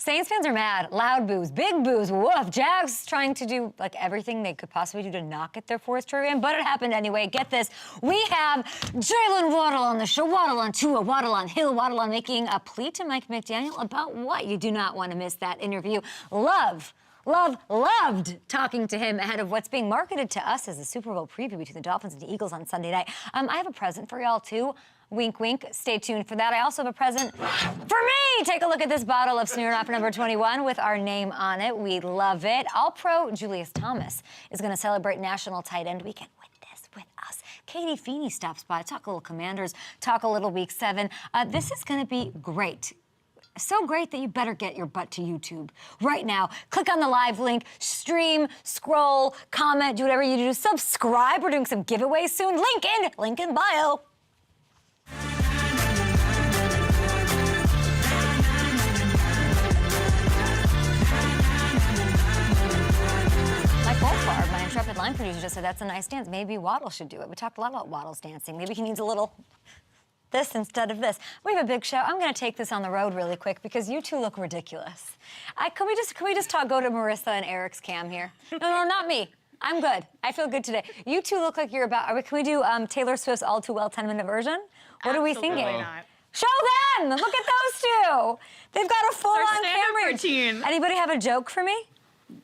Saints fans are mad. Loud boos, big boos, woof. Jags trying to do like everything they could possibly do to not get their fourth straight win, but it happened anyway. Get this. We have Jaylen Waddle on the show. Waddle on Tua, Waddle on Hill, Waddle on making a plea to Mike McDaniel about what? You do not want to miss that interview. Loved talking to him ahead of what's being marketed to us as a Super Bowl preview between the Dolphins and the Eagles on Sunday night. I have a present for y'all, too. Wink, wink. Stay tuned for that. I also have a present for me. Take a look at this bottle of Smirnoff number 21 with our name on it. We love it. All-Pro Julius Thomas is going to celebrate National Tight End Weekend with us. Katie Feeney stops by. Talk a little Commanders. Talk a little Week 7. This is going to be great. So great that you better get your butt to YouTube right now. Click on the live link, stream, scroll, comment, do whatever you do. Subscribe. We're doing some giveaways soon. Link in bio. My intrepid line producer just said that's a nice dance. Maybe Waddle should do it. We talked a lot about Waddle's dancing. Maybe he needs a little this instead of this. We have a big show. I'm going to take this on the road really quick because you two look ridiculous. Can we just go to Marissa and Eric's cam here? No, not me. I'm good. I feel good today. You two look like you're about. Can we do Taylor Swift's All Too Well 10-minute version? What are we thinking? Not. Show them! Look at those two. They've got a full-on camera routine. Anybody have a joke for me?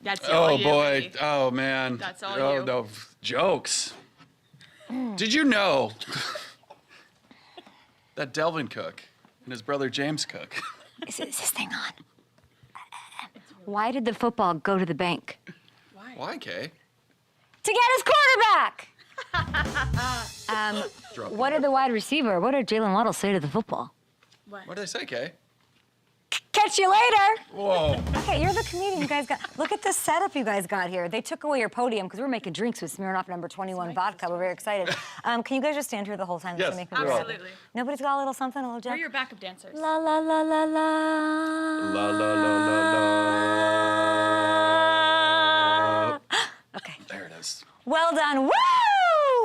That's all you, boy. Eddie. Oh, man. That's all you. No. Jokes. Did you know that Delvin Cook and his brother James Cook... Is this thing on? Why did the football go to the bank? Why, Kay? To get his quarterback! What did the wide receiver, what did Jaylen Waddle say to the football? What did I say, Kay? Catch you later! Whoa. Okay, you're the comedian you guys got. Look at the setup you guys got here. They took away your podium because we're making drinks with Smirnoff number 21 vodka. We're very excited. Can you guys just stand here the whole time? Yes, absolutely. Nobody's got a little something, a little joke? We're your backup dancers. La la la la la. La la la la la. Okay. There it is. Well done. Woo!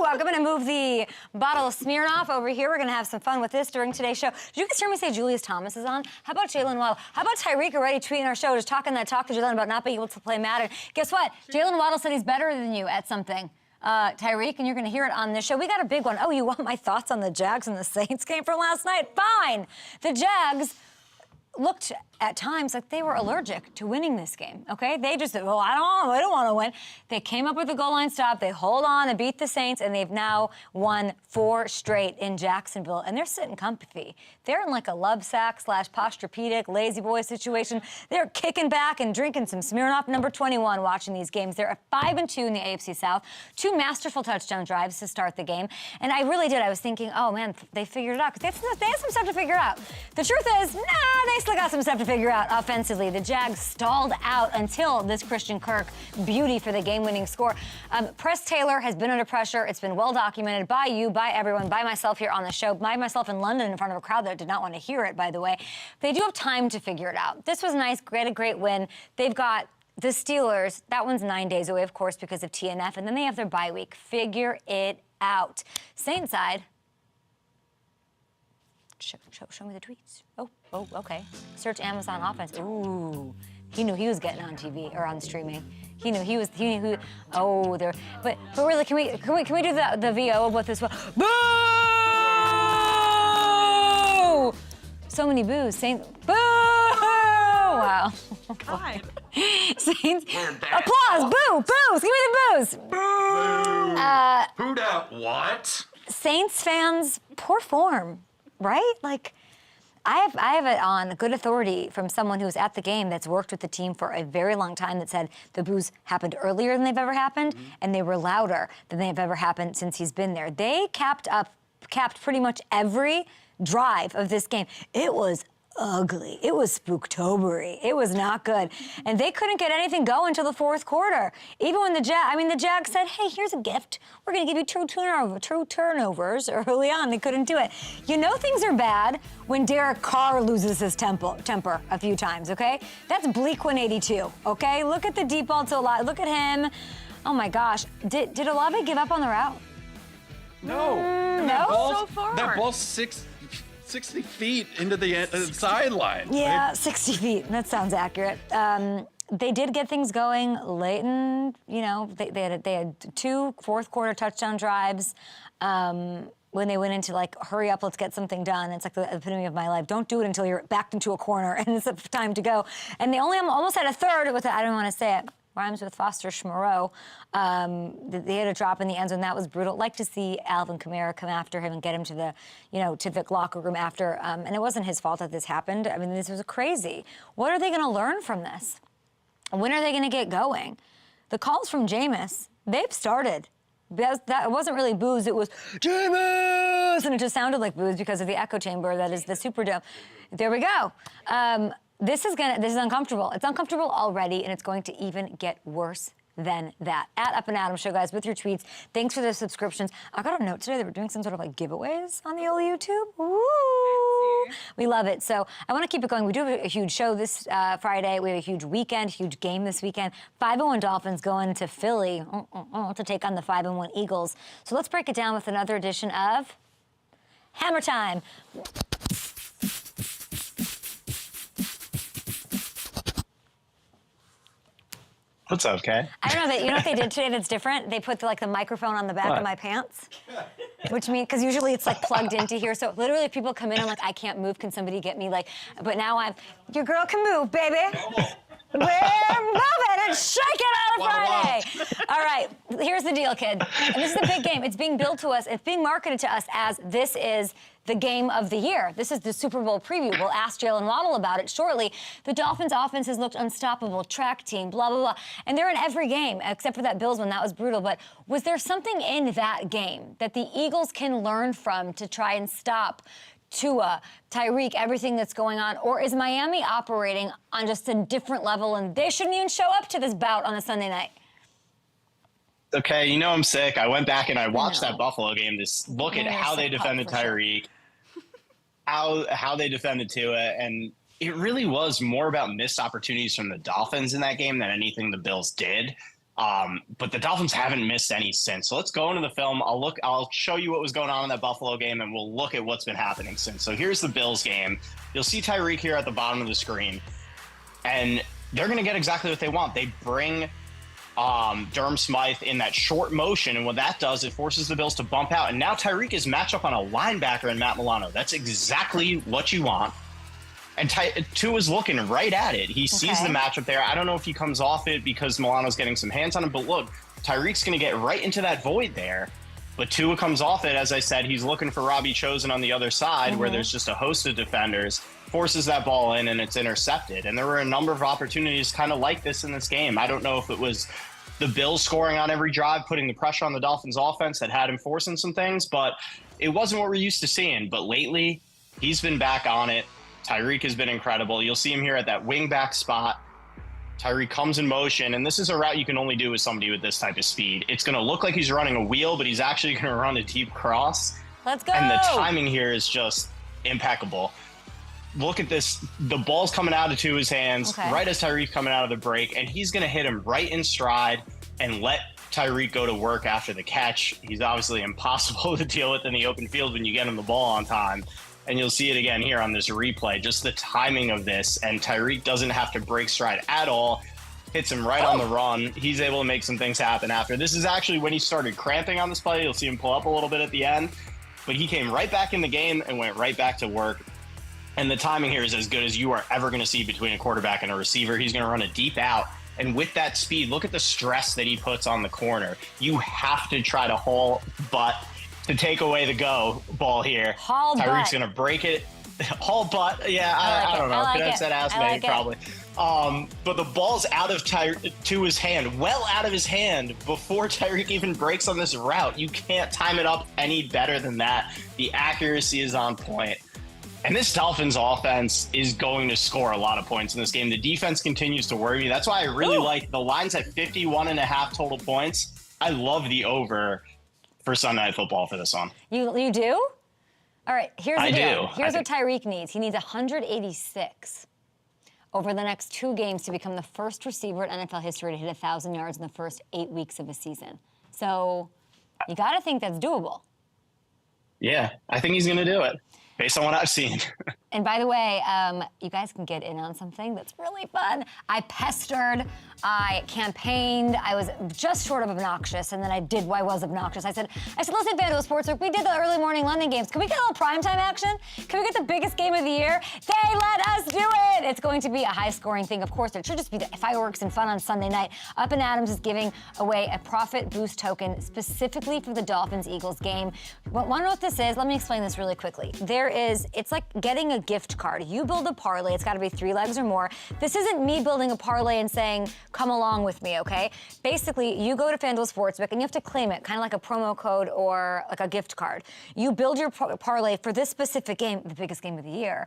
I'm going to move the bottle of Smirnoff over here. We're going to have some fun with this during today's show. Did you guys hear me say Julius Thomas is on? How about Jaylen Waddle? How about Tyreek already tweeting our show, just talking that talk to Jaylen about not being able to play Madden? Guess what? Jaylen Waddle said he's better than you at something. Tyreek, and you're going to hear it on this show. We got a big one. Oh, you want my thoughts on the Jags and the Saints game from last night? Fine. The Jags looked at times like they were allergic to winning this game, okay? They just said, well, I don't want to win. They came up with a goal line stop. They hold on and beat the Saints, and they've now won 4 straight in Jacksonville, and they're sitting comfy. They're in like a love sack / posturepedic lazy boy situation. They're kicking back and drinking some Smirnoff number 21 watching these games. They're 5-2 in the AFC South. 2 masterful touchdown drives to start the game, and I really did. I was thinking, oh, man, they figured it out, because they had some stuff to figure out. The truth is, nah, they still got some stuff to figure out offensively. The Jags stalled out until this Christian Kirk beauty for the game-winning score. Press Taylor has been under pressure. It's been well documented by you, by everyone, by myself here on the show, by myself in London in front of a crowd that did not want to hear it, by the way. They do have time to figure it out. This was nice, great win. They've got the Steelers. That one's 9 days away, of course, because of TNF, and then they have their bye week. Figure it out. Saints side. Show me the tweets. Oh, okay. Search Amazon offense. Ooh, he knew he was getting on TV or on streaming. He knew who. Oh, there. But really, can we do the VO of what this was? Boo! So many boos. Saints. Boo! Wow. Hi. Saints. Applause. Boo! Boos. Give me the boos. Boo! Who dat? What? Saints fans, poor form. Right? Like, I have it on good authority from someone who's at the game that's worked with the team for a very long time that said the boos happened earlier than they've ever happened, and they were louder than they've ever happened since he's been there. They capped pretty much every drive of this game. It was ugly. It was spooktobery. It was not good. And they couldn't get anything going until the fourth quarter. Even when the Jags said, hey, here's a gift. We're going to give you two turnovers early on. They couldn't do it. You know things are bad when Derek Carr loses his temper a few times, okay? That's Bleak 182, okay? Look at the deep ball to Olave. Look at him. Oh, my gosh. Did Olave give up on the route? No. No? So far. That ball 60 feet into the sideline. Yeah, Right? 60 feet. That sounds accurate. They did get things going late in, they had 2 fourth-quarter touchdown drives. When they went into hurry up, let's get something done. It's like the epitome of my life. Don't do it until you're backed into a corner and it's time to go. And they only almost had a third with I don't want to say it. Rhymes with Foster Schmoreau. They had a drop in the end zone. That was brutal. Like to see Alvin Kamara come after him and get him to the locker room after. And it wasn't his fault that this happened. I mean, this was crazy. What are they going to learn from this? When are they going to get going? The calls from Jameis, they've started. That wasn't really boos, it was Jameis! And it just sounded like boos because of the echo chamber that is the Superdome. There we go. This is uncomfortable. It's uncomfortable already, and it's going to even get worse than that. At Up and Adam Show, guys, with your tweets. Thanks for the subscriptions. I got a note today that we're doing some sort of giveaways on the old YouTube. Woo! We love it. So I want to keep it going. We do have a huge show this Friday. We have a huge weekend, huge game this weekend. 5-1 Dolphins going to Philly to take on the 5-1 Eagles. So let's break it down with another edition of Hammer Time. What's up, Kay? I don't know that. You know what they did today that's different? They put the microphone on the back of my pants, which means because usually it's plugged into here. So literally, if people come in, I'm like, I can't move. Can somebody get me But now your girl can move, baby. We're moving and shake it on a Friday. All right, here's the deal, kid. And this is a big game. It's being billed to us. It's being marketed to us as this is the game of the year. This is the Super Bowl preview. We'll ask Jaylen Waddle about it shortly. The Dolphins offense has looked unstoppable, track team, blah, blah, blah. And they're in every game, except for that Bills one. That was brutal. But was there something in that game that the Eagles can learn from to try and stop Tua, Tyreek, everything that's going on? Or is Miami operating on just a different level and they shouldn't even show up to this bout on a Sunday night? Okay, I'm sick. I went back and I watched that Buffalo game to look at how they defended Tyreek, how they defended Tua, and it really was more about missed opportunities from the Dolphins in that game than anything the Bills did. But the Dolphins haven't missed any since. So let's go into the film. I'll show you what was going on in that Buffalo game, and we'll look at what's been happening since. So here's the Bills game. You'll see Tyreek here at the bottom of the screen, and they're going to get exactly what they want. They bring Durham Smythe in that short motion, and what that does, it forces the Bills to bump out. And now Tyreek is matched up on a linebacker in Matt Milano. That's exactly what you want. And Tua's looking right at it. He sees the matchup there. I don't know if he comes off it because Milano's getting some hands on him, but look, Tyreek's going to get right into that void there. But Tua comes off it. As I said, he's looking for Robbie Chosen on the other side where there's just a host of defenders, forces that ball in, and it's intercepted. And there were a number of opportunities kind of like this in this game. I don't know if it was the Bills scoring on every drive, putting the pressure on the Dolphins offense that had him forcing some things, but it wasn't what we're used to seeing. But lately, he's been back on it. Tyreek has been incredible. You'll see him here at that wing back spot. Tyreek comes in motion, and this is a route you can only do with somebody with this type of speed. It's going to look like he's running a wheel, but he's actually going to run a deep cross. Let's go. And the timing here is just impeccable. Look at this. The ball's coming out of Tua's hands right as Tyreek's coming out of the break, and he's going to hit him right in stride and let Tyreek go to work after the catch. He's obviously impossible to deal with in the open field when you get him the ball on time. And you'll see it again here on this replay, just the timing of this. And Tyreek doesn't have to break stride at all. Hits him right on the run. He's able to make some things happen after. This is actually when he started cramping on this play. You'll see him pull up a little bit at the end. But he came right back in the game and went right back to work. And the timing here is as good as you are ever going to see between a quarterback and a receiver. He's going to run a deep out. And with that speed, look at the stress that he puts on the corner. You have to try to haul butt to take away the go ball here. Tyreek's going to break it. Haul butt. Yeah, I don't know. Could have said ass maybe, probably. But the ball's out of Tua's hand, well out of his hand before Tyreek even breaks on this route. You can't time it up any better than that. The accuracy is on point. And this Dolphins offense is going to score a lot of points in this game. The defense continues to worry me. That's why I really like the line's at 51.5 total points. I love the over for Sunday Night Football for this one. You do? All right, here's the deal. I do. Here's what Tyreek needs. He needs 186 over the next 2 games to become the first receiver in NFL history to hit 1,000 yards in the first 8 weeks of a season. So you got to think that's doable. Yeah, I think he's going to do it. based on what I've seen. And by the way, you guys can get in on something that's really fun. I pestered, I campaigned, I was just short of obnoxious, and then I did what I was obnoxious. I said, listen, FanDuel Sportsbook, we did the early morning London games. Can we get a little primetime action? Can we get the biggest game of the year? They let us do it! It's going to be a high-scoring thing, of course. There should just be the fireworks and fun on Sunday night. Up and Adams is giving away a profit boost token specifically for the Dolphins-Eagles game. Want to know what this is? Let me explain this really quickly. It's like getting a gift card. You build a parlay, it's gotta be 3 legs or more. This isn't me building a parlay and saying, come along with me, okay? Basically, you go to FanDuel Sportsbook and you have to claim it, kind of like a promo code or like a gift card. You build your parlay for this specific game, the biggest game of the year,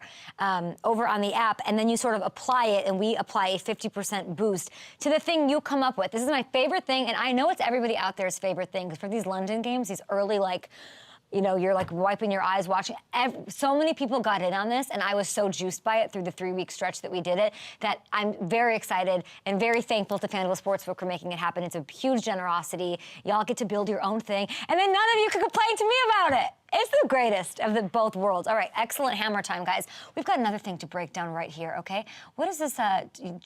over on the app, and then you sort of apply it, and we apply a 50% boost to the thing you come up with. This is my favorite thing, and I know it's everybody out there's favorite thing, because for these London games, these early, like, you know, you're like wiping your eyes watching. So many people got in on this, and I was so juiced by it through the 3-week stretch that we did it, that I'm very excited and very thankful to FanDuel Sportsbook for making it happen. It's a huge generosity. Y'all get to build your own thing, and then none of you can complain to me about it. It's the greatest of both worlds. All right, excellent hammer time, guys. We've got another thing to break down right here, okay? What is this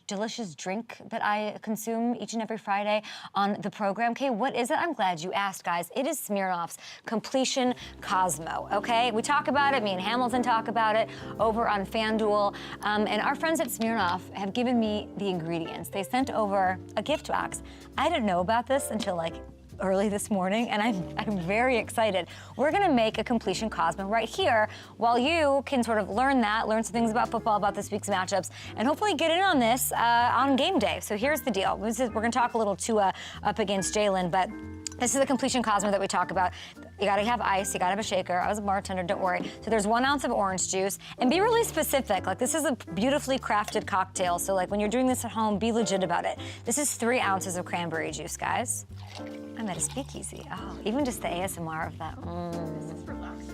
delicious drink that I consume each and every Friday on the program? Okay, what is it? I'm glad you asked, guys. It is Smirnoff's Completion Cosmo, okay? We talk about it, me and Hamilton talk about it over on FanDuel, and our friends at Smirnoff have given me the ingredients. They sent over a gift box. I didn't know about this until like early this morning, and I'm very excited. We're gonna make a completion Cosmo right here while you can sort of learn some things about football, about this week's matchups, and hopefully get in on this on game day. So here's the deal. We're gonna talk a little Tua up against Jaylen, but this is the completion Cosmo that we talk about. You gotta have ice, you gotta have a shaker. I was a bartender, don't worry. So there's 1 ounce of orange juice, and be really specific. Like, this is a beautifully crafted cocktail, so like when you're doing this at home, be legit about it. This is 3 ounces of cranberry juice, guys. I'm at a speakeasy. Oh, even just the ASMR of that. This is relaxing.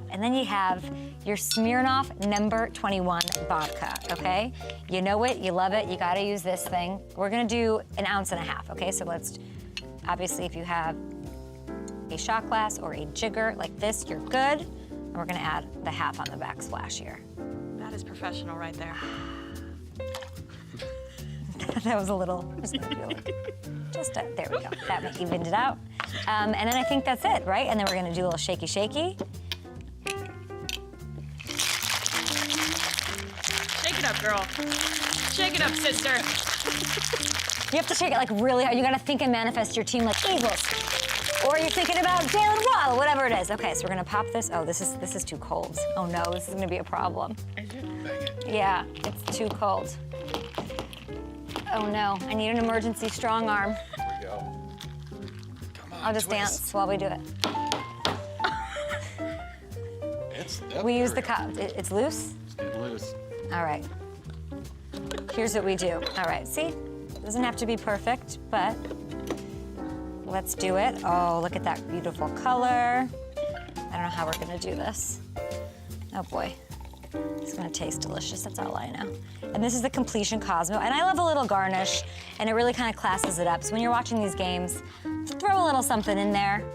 And then you have your Smirnoff number 21 vodka, okay? You know it, you love it, you gotta use this thing. We're gonna do 1.5 ounces, okay? So obviously if you have a shot glass or a jigger like this, you're good. And we're gonna add the half on the backsplash here. That is professional right there. That was a little, there we go. That evened it out. And then I think that's it, right? And then we're gonna do a little shaky shaky. Shake it up, girl. Shake it up, sister. You have to shake it like really hard. You gotta think and manifest your team like Eagles. Or you're thinking about Jaylen Waddle, whatever it is. Okay, so we're gonna pop this. Oh, this is too cold. Oh no, this is gonna be a problem. Yeah, it's too cold. Oh no, I need an emergency strong arm. Here we go. Come on, I'll just dance while we do it. We use the cup. It's loose? It's getting loose. All right. Here's what we do. All right, see? It doesn't have to be perfect, but let's do it. Oh, look at that beautiful color. I don't know how we're gonna do this. Oh boy. It's gonna taste delicious, that's all I know. And this is the completion Cosmo, and I love a little garnish, and it really kind of classes it up. So when you're watching these games, throw a little something in there.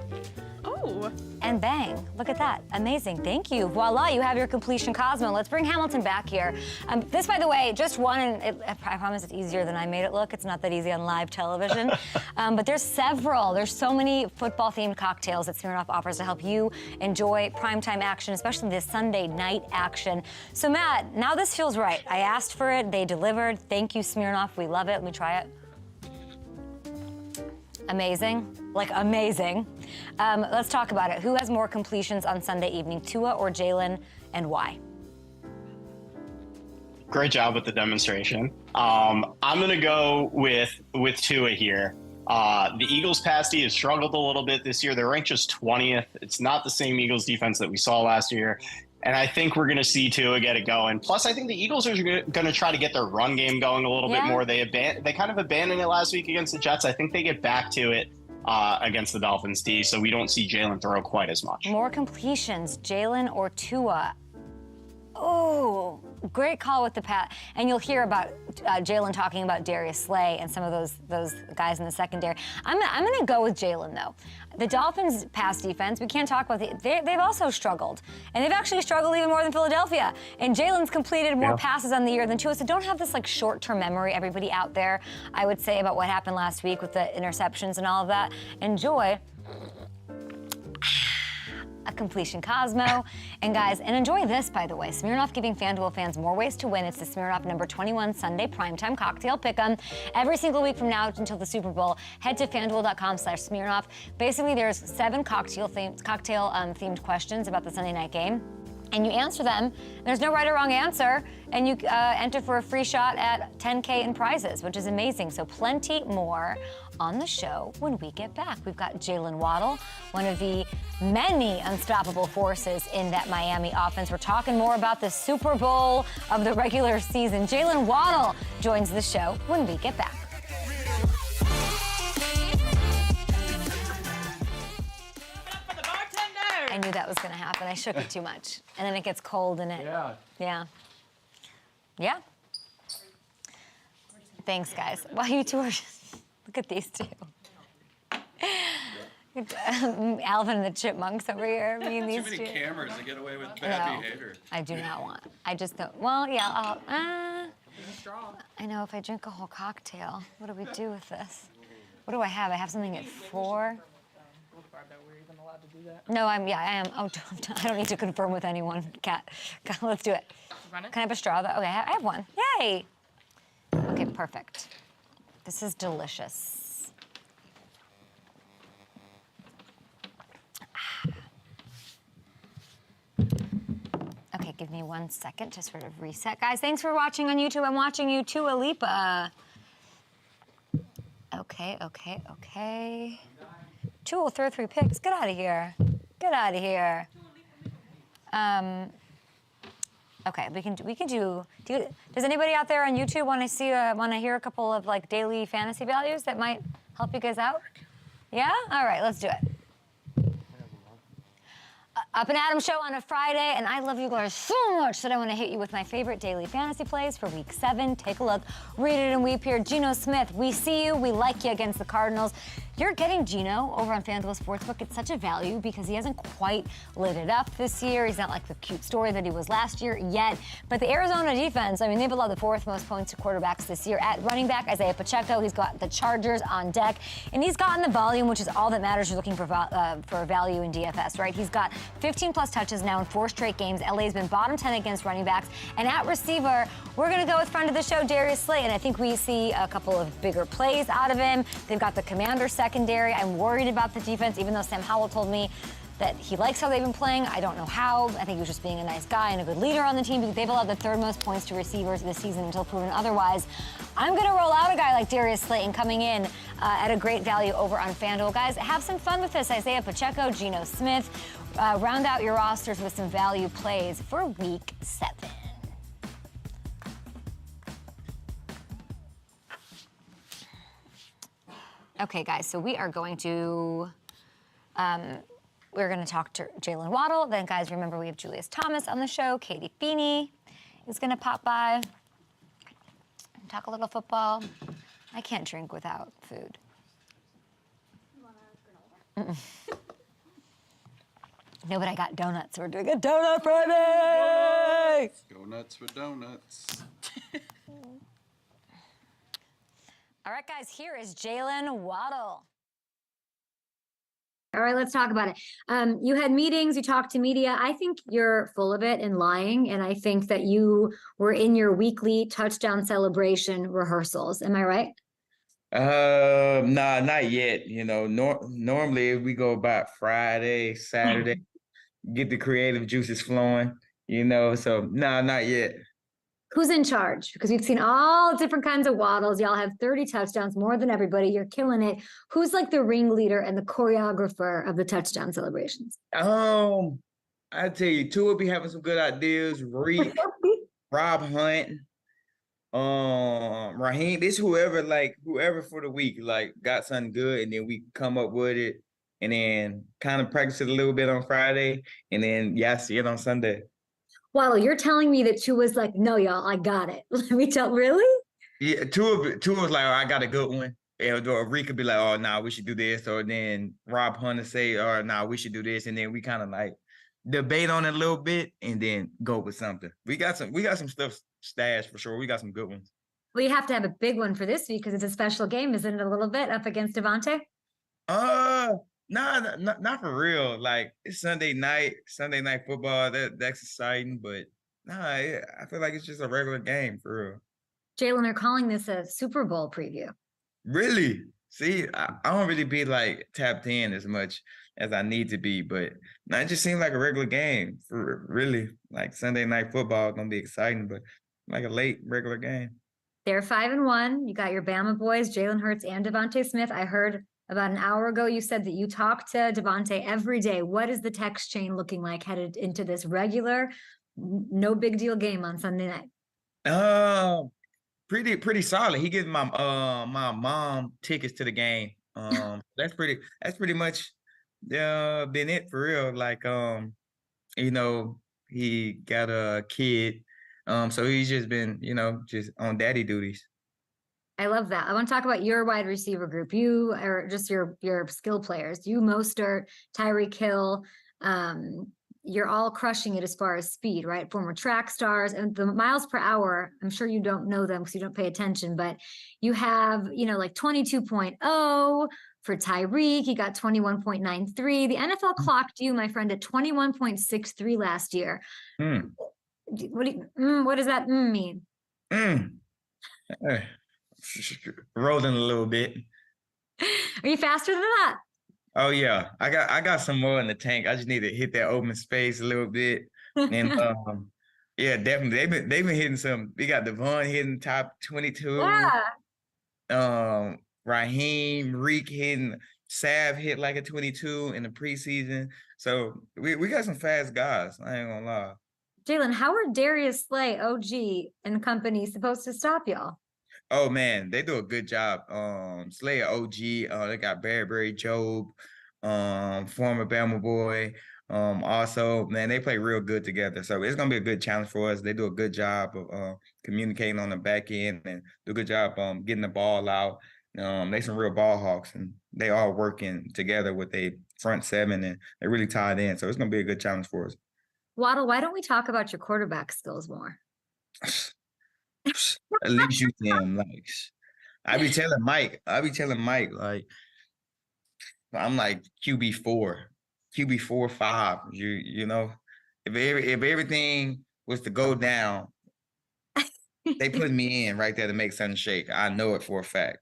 Oh. And bang, look at that, amazing, thank you. Voila, you have your completion Cosmo. Let's bring Hamilton back here. This, by the way, just one, and I promise it's easier than I made it look. It's not that easy on live television. But there's so many football-themed cocktails that Smirnoff offers to help you enjoy primetime action, especially this Sunday night action. So Matt, now this feels right. I asked for it, they delivered. Thank you, Smirnoff, we love it. Let me try it. Amazing, like amazing. Let's talk about it. Who has more completions on Sunday evening, Tua or Jaylen, and why? Great job with the demonstration. I'm gonna go with Tua here. The Eagles pass D has struggled a little bit this year. They're ranked just 20th. It's not the same Eagles defense that we saw last year. And I think we're going to see Tua get it going. Plus, I think the Eagles are going to try to get their run game going a little bit more. They kind of abandoned it last week against the Jets. I think they get back to it against the Dolphins D, so we don't see Jaylen throw quite as much. More completions, Jaylen or Tua? Oh, great call with the Pat. And you'll hear about Jaylen talking about Darius Slay and some of those guys in the secondary. I'm going to go with Jaylen, though. The Dolphins' pass defense, we can't talk about they've also struggled. And they've actually struggled even more than Philadelphia. And Jaylen's completed more passes on the year than Tua. So don't have this like short-term memory, everybody out there, I would say, about what happened last week with the interceptions and all of that. Enjoy a completion Cosmo. And guys, and enjoy this, by the way. Smirnoff giving FanDuel fans more ways to win. It's the Smirnoff number 21 Sunday primetime cocktail pick'em. Every single week from now until the Super Bowl, head to FanDuel.com/Smirnoff. Basically, there's 7 cocktail-themed questions about the Sunday night game. And you answer them. There's no right or wrong answer. And you enter for a free shot at $10K in prizes, which is amazing. So plenty more on the show when we get back. We've got Jaylen Waddle, one of the many unstoppable forces in that Miami offense. We're talking more about the Super Bowl of the regular season. Jaylen Waddle joins the show when we get back. For the bartender. I knew that was going to happen. I shook it too much. And then it gets cold and it... Yeah. Thanks, guys. Wow, you two are just... Look at these two. Alvin and the Chipmunks over here. Me and these Too two. many cameras to get away with bad behavior. I do not want. I just don't. Well, yeah, I know if I drink a whole cocktail, what do we do with this? What do I have? I have something at 4. No, I am. Oh, I don't need to confirm with anyone, Kat. Let's do it. Can I have a straw, though? Okay, I have one. Yay! Okay, perfect. This is delicious. Okay, give me 1 second to sort of reset. Guys, thanks for watching on YouTube. I'm watching you too, Alipa. Okay. 2 will throw 3 picks. Get out of here. Get out of here. Okay, we can do. Does anybody out there on YouTube want to hear a couple of like daily fantasy values that might help you guys out? Yeah. All right, let's do it. Up and Adam show on a Friday, and I love you guys so much that I want to hit you with my favorite daily fantasy plays for Week 7. Take a look, read it and weep here. Geno Smith, we see you, we like you against the Cardinals. You're getting Geno over on FanDuel Sportsbook. It's such a value because he hasn't quite lit it up this year. He's not like the cute story that he was last year yet. But the Arizona defense, I mean, they've allowed the 4th most points to quarterbacks this year. At running back, Isaiah Pacheco, he's got the Chargers on deck. And he's gotten the volume, which is all that matters. You're looking for value in DFS, right? He's got 15-plus touches now in 4 straight games. LA's been bottom 10 against running backs. And at receiver, we're going to go with friend of the show, Darius Slay. And I think we see a couple of bigger plays out of him. They've got the Commander secondary. I'm worried about the defense, even though Sam Howell told me that he likes how they've been playing. I don't know how. I think he was just being a nice guy and a good leader on the team because they've allowed the 3rd most points to receivers this season until proven otherwise. I'm going to roll out a guy like Darius Slayton coming in at a great value over on FanDuel. Guys, have some fun with this. Isaiah Pacheco, Geno Smith. Round out your rosters with some value plays for Week 7. Okay, guys, so we are going to talk to Jaylen Waddle. Then, guys, remember we have Julius Thomas on the show. Katie Feeney is going to pop by, talk a little football. I can't drink without food. No, but I got donuts. We're doing a donut Friday. Go nuts with donuts. All right, guys, here is Jaylen Waddle. All right, let's talk about it. You had meetings, you talked to media. I think you're full of it and lying, and I think that you were in your weekly touchdown celebration rehearsals. Am I right? Nah, not yet. You know, normally we go about Friday, Saturday, get the creative juices flowing, you know, so not yet. Who's in charge? Because we've seen all different kinds of Waddles. Y'all have 30 touchdowns, more than everybody. You're killing it. Who's like the ringleader and the choreographer of the touchdown celebrations? I tell you, two will be having some good ideas. Reed, Rob Hunt, Raheem. It's whoever for the week, like got something good, and then we come up with it, and then kind of practice it a little bit on Friday, and then see it on Sunday. Waddle, you're telling me that Tua's like, no, y'all, I got it. Let me tell, really? Yeah, Tua was like, oh, I got a good one. Or Reed could be like, oh, nah, we should do this. Or then Rob Hunter say, oh, nah, we should do this. And then we kind of like debate on it a little bit and then go with something. We got some stuff stashed for sure. We got some good ones. Well, you have to have a big one for this week because it's a special game, isn't it? A little bit up against Devontae. Nah, not for real. Like it's Sunday night football. That's exciting, but I feel like it's just a regular game for real. Jaylen, they're calling this a Super Bowl preview. Really? See, I don't really be like tapped in as much as I need to be, but it just seems like a regular game for really. Like Sunday night football is gonna be exciting, but like a late regular game. They're 5-1. You got your Bama boys, Jalen Hurts and Devontae Smith. I heard about an hour ago you said that you talk to Devontae every day. What is the text chain looking like headed into this regular, no big deal game on Sunday night? Pretty solid. He gives my my mom tickets to the game. That's pretty much been it for real. Like you know, he got a kid. So he's just been, just on daddy duties. I love that. I want to talk about your wide receiver group. You are just your skill players. You, Mostert, Tyreek Hill. You're all crushing it as far as speed, right? Former track stars and the miles per hour. I'm sure you don't know them because you don't pay attention, but you have, like 22.0 for Tyreek. He got 21.93. The NFL clocked you, my friend, at 21.63 last year. What does that mean? Rolling a little bit. Are you faster than that? Oh yeah, I got some more in the tank. I just need to hit that open space a little bit, and yeah, definitely they've been hitting some. We got Devon hitting top 22. Yeah. Raheem, Reek hitting. Sav hit like a 22 in the preseason. So we got some fast guys. I ain't gonna lie. Jaylen, how are Darius Slay, OG, and company supposed to stop y'all? Oh man, they do a good job. Slayer OG, they got Barry Job, former Bama boy. Also, man, they play real good together. So it's gonna be a good challenge for us. They do a good job of communicating on the back end and do a good job getting the ball out. They some real ball hawks, and they all working together with a front seven, and they're really tied in. So it's gonna be a good challenge for us. Waddle, why don't we talk about your quarterback skills more? At least you can, like, I be telling Mike, like, I'm like QB4, 5. You know, if everything was to go down, they put me in right there to make something shake. I know it for a fact.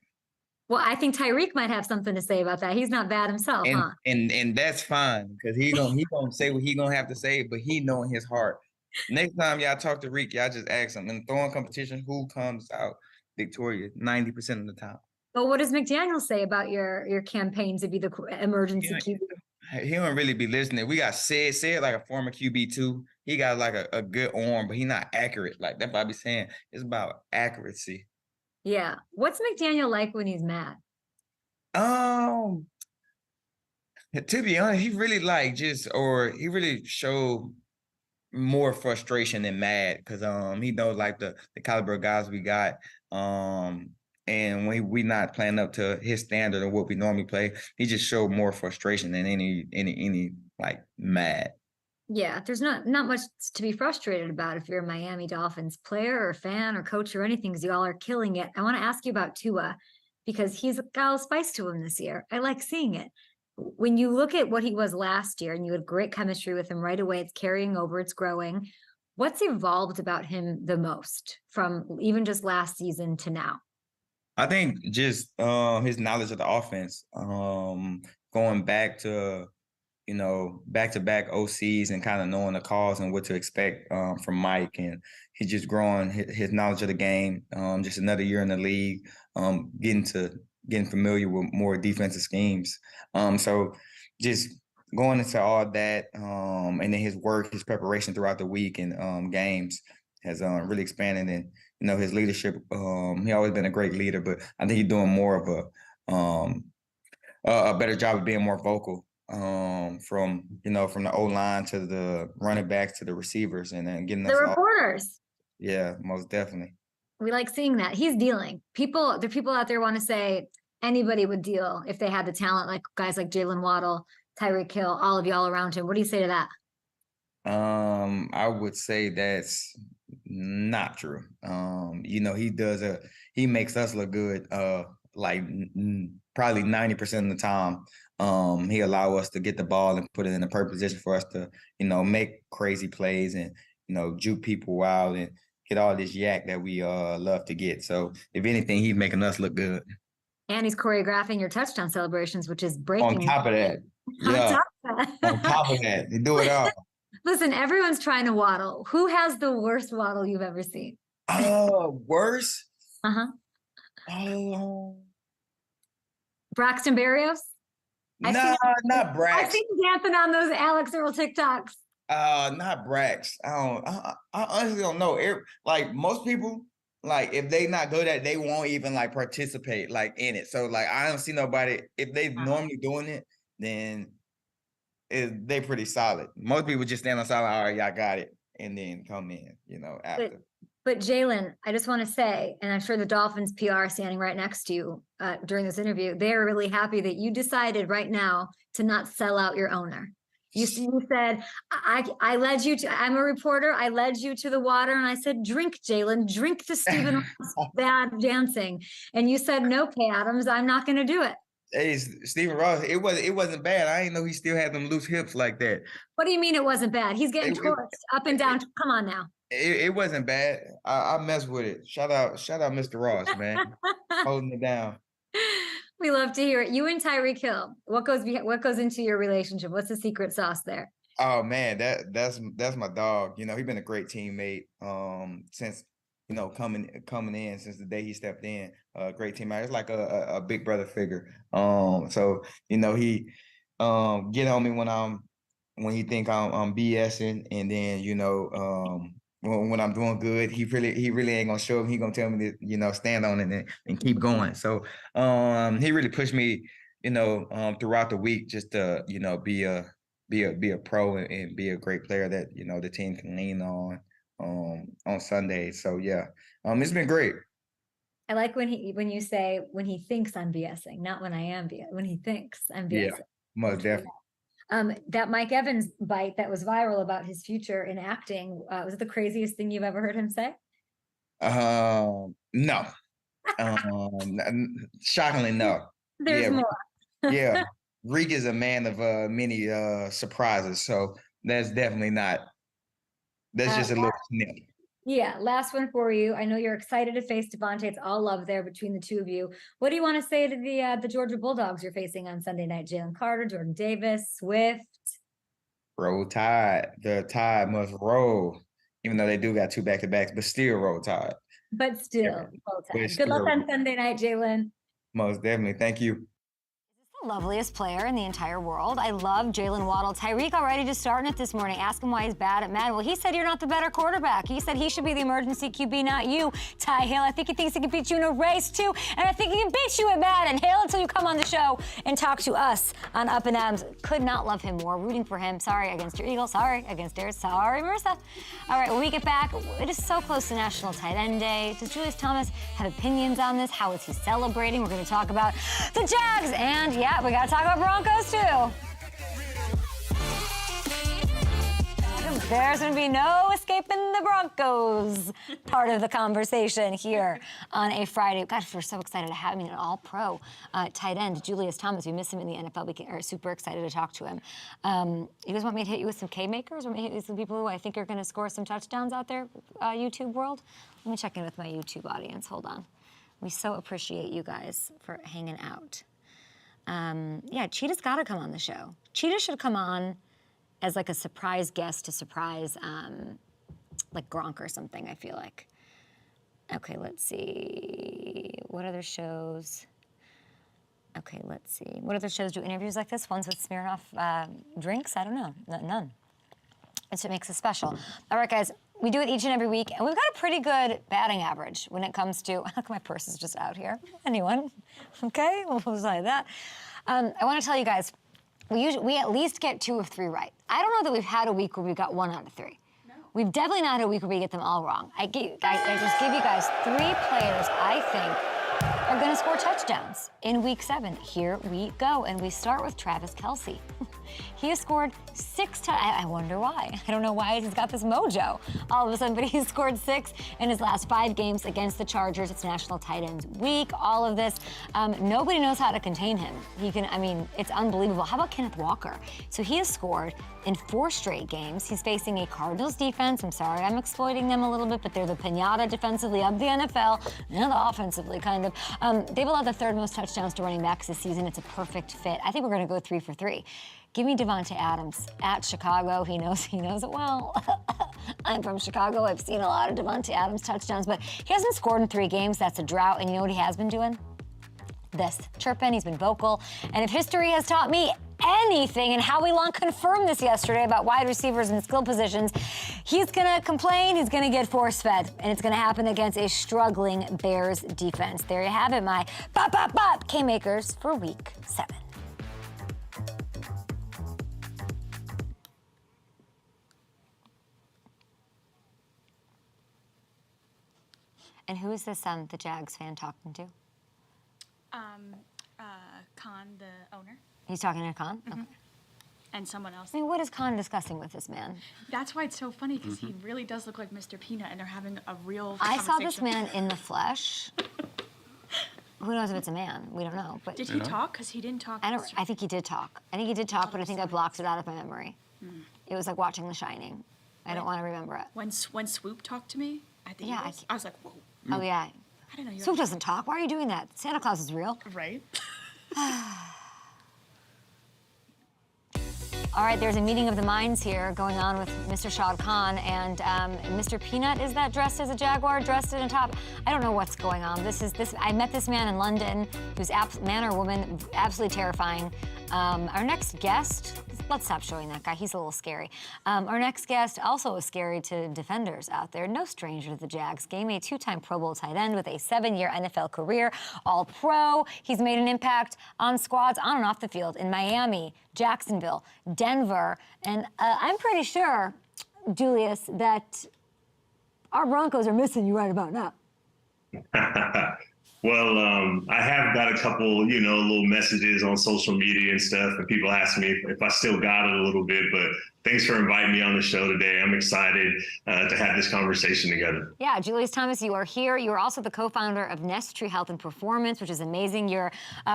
Well, I think Tyreek might have something to say about that. He's not bad himself, huh? And that's fine because he gonna say what he gonna have to say, but he know in his heart. Next time y'all talk to Reek, y'all just ask him. In the throwing competition, who comes out victorious 90% of the time? Well, what does McDaniel say about your campaign to be the emergency QB? He don't really be listening. We got said like a former QB too. He got like a good arm, but he not accurate. Like that's what I be saying. It's about accuracy. Yeah. What's McDaniel like when he's mad? To be honest, he really he really showed more frustration than mad because he knows like the caliber of guys we got. And when we not playing up to his standard of what we normally play, he just showed more frustration than any like mad. Yeah, there's not much to be frustrated about if you're a Miami Dolphins player or fan or coach or anything because you all are killing it. I want to ask you about Tua because he's got a little spice to him this year. I like seeing it. When you look at what he was last year and you had great chemistry with him right away, it's carrying over, it's growing. What's evolved about him the most from even just last season to now? I think just his knowledge of the offense, going back to, back-to-back OCs and kind of knowing the calls and what to expect from Mike. And he's just growing his knowledge of the game, just another year in the league, getting familiar with more defensive schemes. So just going into all that, and then his preparation throughout the week and games has really expanded. And, his leadership, he always been a great leader, but I think he's doing more of a better job of being more vocal from the O-line to the running backs to the receivers, and then getting The us all. reporters. Yeah, most definitely. We like seeing that. He's dealing. The people out there want to say anybody would deal if they had the talent, like guys like Jaylen Waddle, Tyreek Hill, all of y'all around him. What do you say to that? I would say that's not true. He makes us look good. Like probably 90% of the time. He allow us to get the ball and put it in the perfect position for us to, make crazy plays and, juke people out and get all this yak that we love to get. So if anything, he's making us look good. And he's choreographing your touchdown celebrations, which is breaking. On top of that. Yeah. On top of that. They do it all. Listen, everyone's trying to waddle. Who has the worst waddle you've ever seen? Oh, worse? Uh-huh. Oh. Braxton Berrios? Nah, not Brax. I've seen him dancing on those Alex Earl TikToks. Not Brax. I honestly don't know. Like most people, like if they not good at it, they won't even like participate like in it. So like I don't see nobody, if they normally doing it, then they pretty solid. Most people just stand on side, like, all right, y'all got it, and then come in, after. But Jaylen, I just want to say, and I'm sure the Dolphins PR standing right next to you during this interview, they're really happy that you decided right now to not sell out your owner. You said, I led you to, I'm a reporter, I led you to the water, and I said, drink, Jaylen, drink the Stephen Ross bad dancing. And you said, no, Kay Adams, I'm not going to do it. Hey, Stephen Ross, it wasn't bad. I didn't know he still had them loose hips like that. What do you mean it wasn't bad? He's getting torched up and down. Come on now. It wasn't bad. I messed with it. Shout out Mr. Ross, man. Holding it down. We love to hear it. You and Tyreek Hill, what goes into your relationship? What's the secret sauce there? Oh man, that's my dog. He's been a great teammate since coming in since the day he stepped in. Great teammate. It's like a big brother figure. So he get on me when he think I'm BSing, and then when I'm doing good, he really ain't gonna show up. He gonna tell me to stand on it and keep going. So he really pushed me throughout the week just to be a pro and be a great player that the team can lean on Sunday. So yeah, it's been great. I like when you say when he thinks I'm BSing, not when I am BSing. When he thinks I'm BSing. Yeah, most definitely. That Mike Evans bite that was viral about his future in acting, was it the craziest thing you've ever heard him say? No. Shockingly, no. There's more. Yeah. Reek is a man of many surprises, so that's definitely not. That's just a little snip. Yeah, last one for you. I know you're excited to face Devontae. It's all love there between the two of you. What do you want to say to the Georgia Bulldogs you're facing on Sunday night? Jalen Carter, Jordan Davis, Swift. Roll Tide. The Tide must roll, even though they do got 2 back-to-backs, but still Roll Tide. But still, Roll Tide. Good luck on Sunday night, Jalen. Most definitely. Thank you. The loveliest player in the entire world. I love Jaylen Waddle. Tyreek already just starting it this morning. Ask him why he's bad at Madden. Well, he said you're not the better quarterback. He said he should be the emergency QB, not you, Ty Hill. I think he thinks he can beat you in a race, too. And I think he can beat you at Madden. Hill, until you come on the show and talk to us on Up and Adams. Could not love him more. Rooting for him. Sorry against your Eagles. Sorry against Darius. Sorry, Marissa. All right, when we get back, it is so close to National Tight End Day. Does Julius Thomas have opinions on this? How is he celebrating? We're going to talk about the Jags. And, yeah, we got to talk about Broncos, too. There's going to be no escaping the Broncos part of the conversation here on a Friday. Gosh, we're so excited to have him, an all-pro tight end, Julius Thomas. We miss him in the NFL. We are super excited to talk to him. You guys want me to hit you with some K-makers? Or me to hit you with some people who I think are going to score some touchdowns out there, YouTube world? Let me check in with my YouTube audience. Hold on. We so appreciate you guys for hanging out. Yeah, Cheetah's got to come on the show. Cheetah should come on as like a surprise guest to surprise, like Gronk or something, I feel like. Okay, let's see. What other shows? Okay, let's see. What other shows do interviews like this? Ones with Smirnoff drinks? I don't know. None. That's what makes it special. All right, guys. We do it each and every week, and we've got a pretty good batting average when it comes to. Look, my purse is just out here. Anyone? Okay, we'll say that. I want to tell you guys, we at least get 2 of 3 right. I don't know that we've had a week where we got 1 out of 3. No. We've definitely not had a week where we get them all wrong. I just give you guys 3 players I think are going to score touchdowns in Week 7. Here we go, and we start with Travis Kelce. He has scored 6 times. I wonder why. I don't know why he's got this mojo all of a sudden, but he's scored 6 in his last 5 games against the Chargers. It's National Tight Ends Week, all of this. Nobody knows how to contain him. It's unbelievable. How about Kenneth Walker? So he has scored in 4 straight games. He's facing a Cardinals defense. I'm sorry, I'm exploiting them a little bit, but they're the pinata defensively of the NFL, and offensively, kind of. They've allowed the 3rd most touchdowns to running backs this season. It's a perfect fit. I think we're going to go 3 for 3. Give me Devontae Adams at Chicago. He knows it well. I'm from Chicago. I've seen a lot of Devontae Adams touchdowns, but he hasn't scored in 3 games. That's a drought. And you know what he has been doing? This. Chirping. He's been vocal. And if history has taught me anything, and Howie Long confirmed this yesterday about wide receivers and skill positions, he's going to complain. He's going to get force-fed. And it's going to happen against a struggling Bears defense. There you have it, my K-makers for Week 7. And who is this the Jags fan talking to? Khan, the owner. He's talking to Khan? Mm-hmm. Okay. And someone else. I mean, what is Khan discussing with this man? That's why it's so funny, because he really does look like Mr. Peanut, and they're having a real I conversation. saw this man in the flesh. Who knows if it's a man? We don't know. But Did he talk? Because he didn't talk. I think he did talk. But I think I blocked it out of my memory. It was like watching The Shining. I don't want to remember it. When Swoop talked to me at the Eagles, I was like, whoa. Oh, yeah. I didn't know you Swoop doesn't talk. Why are you doing that? Santa Claus is real. Right? All right, there's a meeting of the minds here going on with Mr. Shad Khan, and Mr. Peanut, is that dressed as a jaguar, dressed in a top? I don't know what's going on. I met this man in London, who's man or woman, absolutely terrifying. Our next guest, let's stop showing that guy. He's a little scary. Our next guest also is scary to defenders out there. No stranger to the Jags game, a 2-time Pro Bowl tight end with a 7-year NFL career, All-Pro. He's made an impact on squads on and off the field in Miami, Jacksonville, Denver, and I'm pretty sure, Julius, that our Broncos are missing you right about now. Well, I have got a couple, little messages on social media and stuff, and people ask me if I still got it a little bit, but thanks for inviting me on the show today. I'm excited to have this conversation together. Yeah, Julius Thomas, you are here. You are also the co-founder of Nest Tree Health and Performance, which is amazing. You're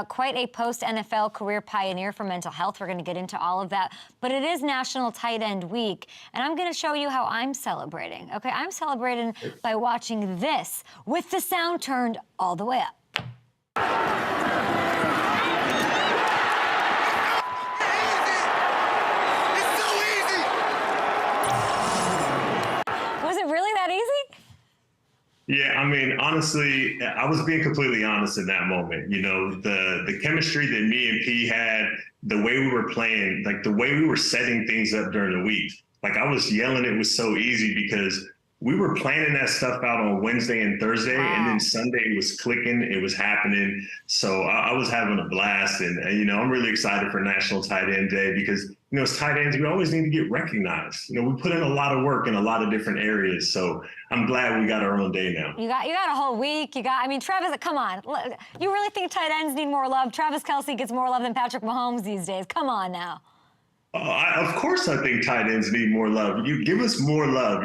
quite a post-NFL career pioneer for mental health. We're going to get into all of that. But it is National Tight End Week, and I'm going to show you how I'm celebrating. Okay, I'm celebrating by watching this with the sound turned all the way up. Was it really that easy? Yeah, I mean, honestly, I was being completely honest in that moment. The chemistry that me and P had, the way we were playing, like the way we were setting things up during the week. Like I was yelling, it was so easy because we were planning that stuff out on Wednesday and Thursday, and then Sunday it was clicking, it was happening. So I was having a blast, and I'm really excited for National Tight End Day because, as tight ends, we always need to get recognized. We put in a lot of work in a lot of different areas, so I'm glad we got our own day now. You got a whole week. Travis, come on. You really think tight ends need more love? Travis Kelce gets more love than Patrick Mahomes these days. Come on now. Of course, I think tight ends need more love. You give us more love,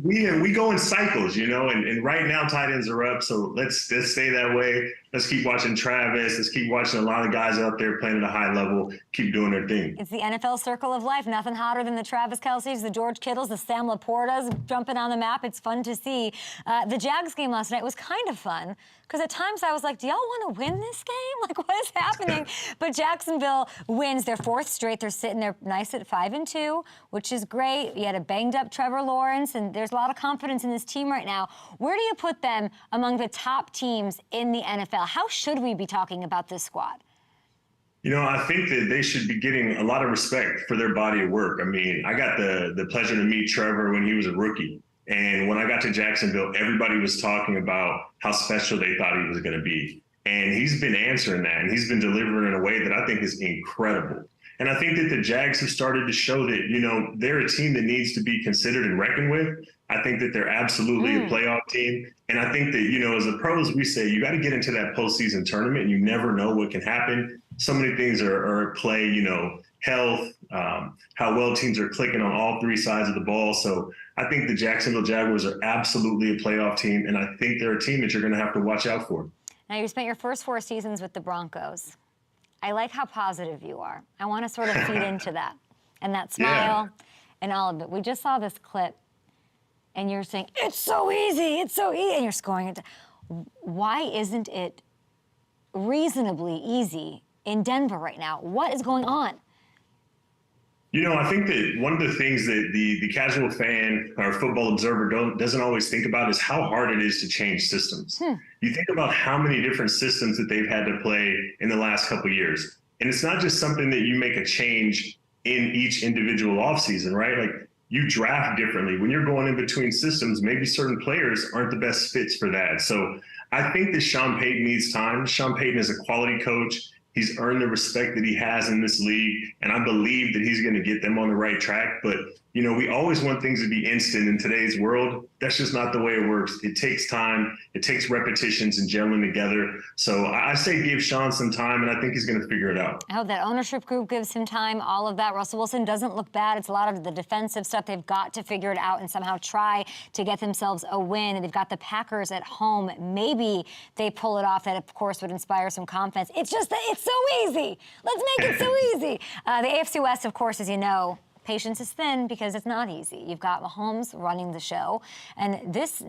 We go in cycles, and right now tight ends are up. So let's stay that way. Let's keep watching Travis. Let's keep watching a lot of guys out there playing at a high level, keep doing their thing. It's the NFL circle of life. Nothing hotter than the Travis Kelce's, the George Kittles, the Sam Laportas jumping on the map. It's fun to see. The Jags game last night was kind of fun because at times I was like, do y'all want to win this game? Like, what is happening? But Jacksonville wins their 4th straight. They're sitting there nice at 5-2, which is great. You had a banged-up Trevor Lawrence, and there's a lot of confidence in this team right now. Where do you put them among the top teams in the NFL? How should we be talking about this squad? I think that they should be getting a lot of respect for their body of work. I mean, I got the pleasure to meet Trevor when he was a rookie. And when I got to Jacksonville, everybody was talking about how special they thought he was going to be. And he's been answering that, and he's been delivering in a way that I think is incredible. And I think that the Jags have started to show that, you know, they're a team that needs to be considered and reckoned with. I think that they're absolutely a playoff team. And I think that, you know, as the pros, we say you got to get into that postseason tournament, and you never know what can happen. So many things are at play, you know, health, how well teams are clicking on all three sides of the ball. So I think the Jacksonville Jaguars are absolutely a playoff team, and I think they're a team that you're going to have to watch out for. Now, you spent your first 4 seasons with the Broncos. I like how positive you are. I want to sort of feed into that and that smile and all of it. We just saw this clip, and you're saying, it's so easy, and you're scoring it. Why isn't it reasonably easy in Denver right now? What is going on? You know, I think that one of the things that the casual fan or football observer doesn't always think about is how hard it is to change systems. You think about how many different systems that they've had to play in the last couple of years. And it's not just something that you make a change in each individual offseason, right? Like, you draft differently. When you're going in between systems, maybe certain players aren't the best fits for that. So I think that Sean Payton needs time. Sean Payton is a quality coach. He's earned the respect that he has in this league, and I believe that he's going to get them on the right track. But, you know, we always want things to be instant in today's world. That's just not the way it works. It takes time. It takes repetitions and gelling together. So I say give Sean some time, and I think he's going to figure it out. I hope that ownership group gives him time, all of that. Russell Wilson doesn't look bad. It's a lot of the defensive stuff. They've got to figure it out and somehow try to get themselves a win. And they've got the Packers at home. Maybe they pull it off. That, of course, would inspire some confidence. It's just that it's so easy. Let's make it so easy. The AFC West, of course, as you know, patience is thin because it's not easy. You've got Mahomes running the show. And this